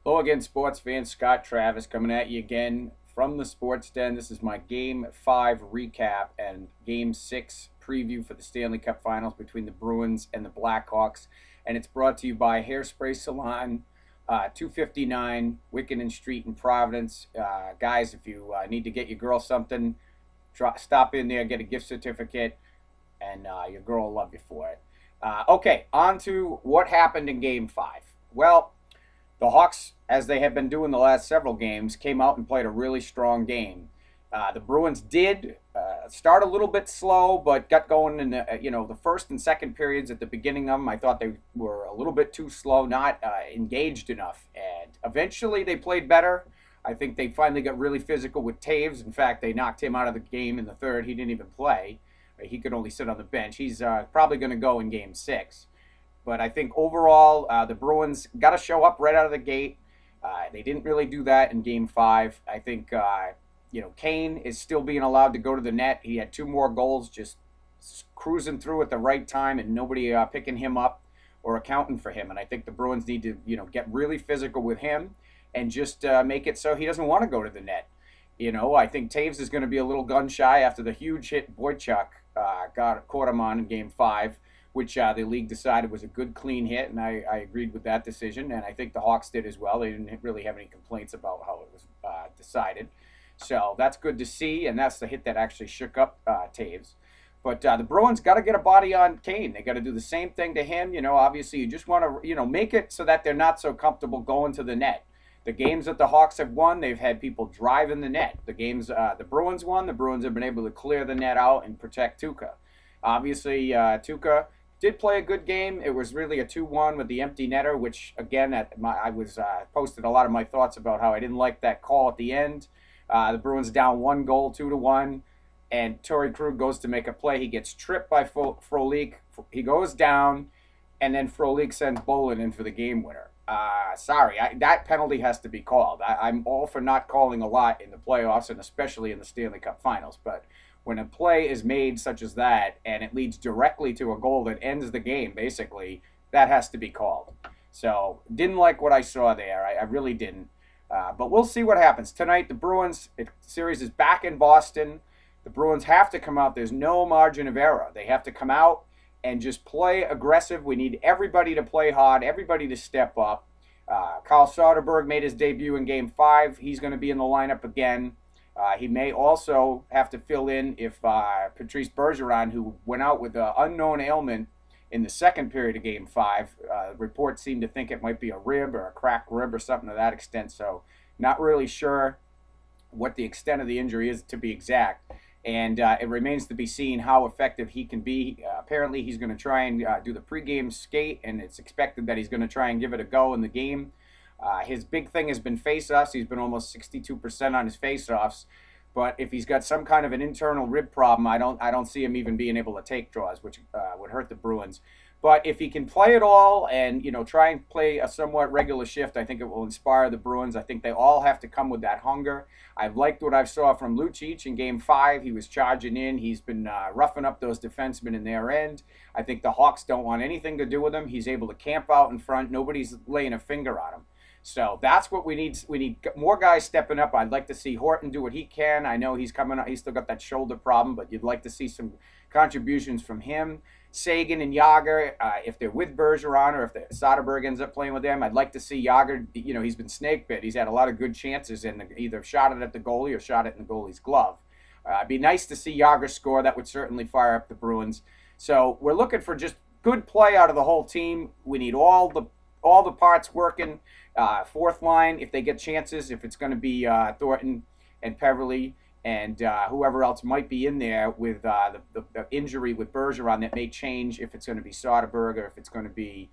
Hello again, sports fans. Scott Travis coming at you again from the Sports Den. This is my Game 5 recap and Game 6 preview for the Stanley Cup Finals between the Bruins and the Blackhawks. And it's brought to you by Hairspray Salon, 259 Wickenden Street in Providence. Guys, if you need to get your girl something, stop in there, get a gift certificate, and your girl will love you for it. Okay, on to what happened in Game 5. Well, the Hawks, as they have been doing the last several games, came out and played a really strong game. The Bruins did start a little bit slow, but got going in the first and second periods at the beginning of them. I thought they were a little bit too slow, not engaged enough, and eventually they played better. I think they finally got really physical with Taves. In fact, they knocked him out of the game in the third. He didn't even play. He could only sit on the bench. He's probably going to go in Game 6. But I think overall, the Bruins got to show up right out of the gate. They didn't really do that in Game 5. I think, Kane is still being allowed to go to the net. He had 2 more goals, just cruising through at the right time and nobody picking him up or accounting for him. And I think the Bruins need to, get really physical with him and just make it so he doesn't want to go to the net. I think Taves is going to be a little gun shy after the huge hit Boychuk caught him on in Game 5. Which the league decided was a good, clean hit, and I agreed with that decision, and I think the Hawks did as well. They didn't really have any complaints about how it was decided. So that's good to see, and that's the hit that actually shook up Taves. But the Bruins got to get a body on Kane. They got to do the same thing to him. Obviously you just want to, make it so that they're not so comfortable going to the net. The games that the Hawks have won, they've had people driving the net. The games the Bruins won, the Bruins have been able to clear the net out and protect Tuukka. Obviously, Tuukka did play a good game. It was really a 2-1 with the empty netter, which, again, I was posted a lot of my thoughts about how I didn't like that call at the end. The Bruins down 1 goal, 2-1, and Torrey Krug goes to make a play. He gets tripped by Frolik. He goes down, and then Frolik sends Bolin in for the game winner. Sorry, that penalty has to be called. I'm all for not calling a lot in the playoffs, and especially in the Stanley Cup Finals, but when a play is made such as that and it leads directly to a goal that ends the game, basically, that has to be called. So, didn't like what I saw there. I really didn't. But we'll see what happens. Tonight, the Bruins series is back in Boston. The Bruins have to come out. There's no margin of error. They have to come out and just play aggressive. We need everybody to play hard, everybody to step up. Carl Soderberg made his debut in Game 5. He's going to be in the lineup again. He may also have to fill in if Patrice Bergeron, who went out with an unknown ailment in the second period of Game 5, reports seem to think it might be a rib or a cracked rib or something to that extent. So not really sure what the extent of the injury is to be exact. And it remains to be seen how effective he can be. Apparently, he's going to try and do the pregame skate, and it's expected that he's going to try and give it a go in the game. His big thing has been face-offs. He's been almost 62% on his face-offs. But if he's got some kind of an internal rib problem, I don't see him even being able to take draws, which would hurt the Bruins. But if he can play it all and try and play a somewhat regular shift, I think it will inspire the Bruins. I think they all have to come with that hunger. I've liked what I saw from Lucic in Game 5. He was charging in. He's been roughing up those defensemen in their end. I think the Hawks don't want anything to do with him. He's able to camp out in front. Nobody's laying a finger on him. So that's what we need. We need more guys stepping up. I'd like to see Horton do what he can. I know he's coming up. He's still got that shoulder problem, but you'd like to see some contributions from him. Sagan and Yager, if they're with Bergeron or if Soderberg ends up playing with them, I'd like to see Yager. He's been snake bit. He's had a lot of good chances and either shot it at the goalie or shot it in the goalie's glove. It'd be nice to see Yager score. That would certainly fire up the Bruins. So we're looking for just good play out of the whole team. We need all the parts working. Fourth line, if they get chances, if it's going to be Thornton and Peverly and whoever else might be in there with the injury with Bergeron, that may change if it's going to be Soderberg or if it's going to be,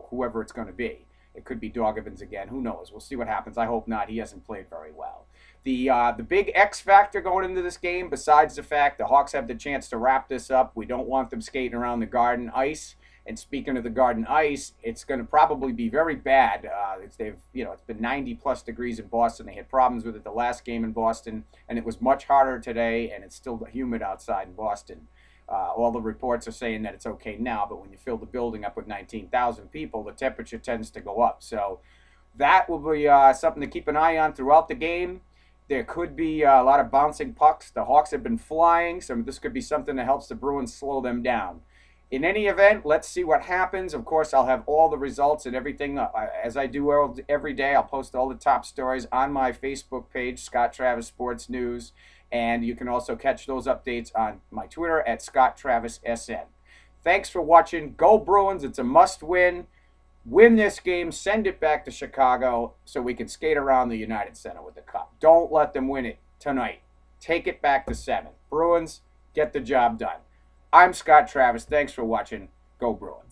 whoever it's going to be. It could be Doggovins again. Who knows? We'll see what happens. I hope not. He hasn't played very well. The big X factor going into this game, besides the fact the Hawks have the chance to wrap this up, we don't want them skating around the Garden ice. And speaking of the Garden ice, it's going to probably be very bad. It's been 90+ degrees in Boston. They had problems with it the last game in Boston, and it was much harder today, and it's still humid outside in Boston. All the reports are saying that it's okay now, but when you fill the building up with 19,000 people, the temperature tends to go up. So That will be something to keep an eye on throughout the game. There could be a lot of bouncing pucks. The Hawks have been flying, so this could be something that helps the Bruins slow them down. In any event, let's see what happens. Of course, I'll have all the results and everything as I do every day. I'll post all the top stories on my Facebook page, Scott Travis Sports News, and you can also catch those updates on my Twitter at Scott Travis SN. Thanks for watching. Go Bruins. It's a must-win. Win this game, send it back to Chicago so we can skate around the United Center with the cup. Don't let them win it tonight. Take it back to 7. Bruins, get the job done. I'm Scott Travis. Thanks for watching. Go Bruins.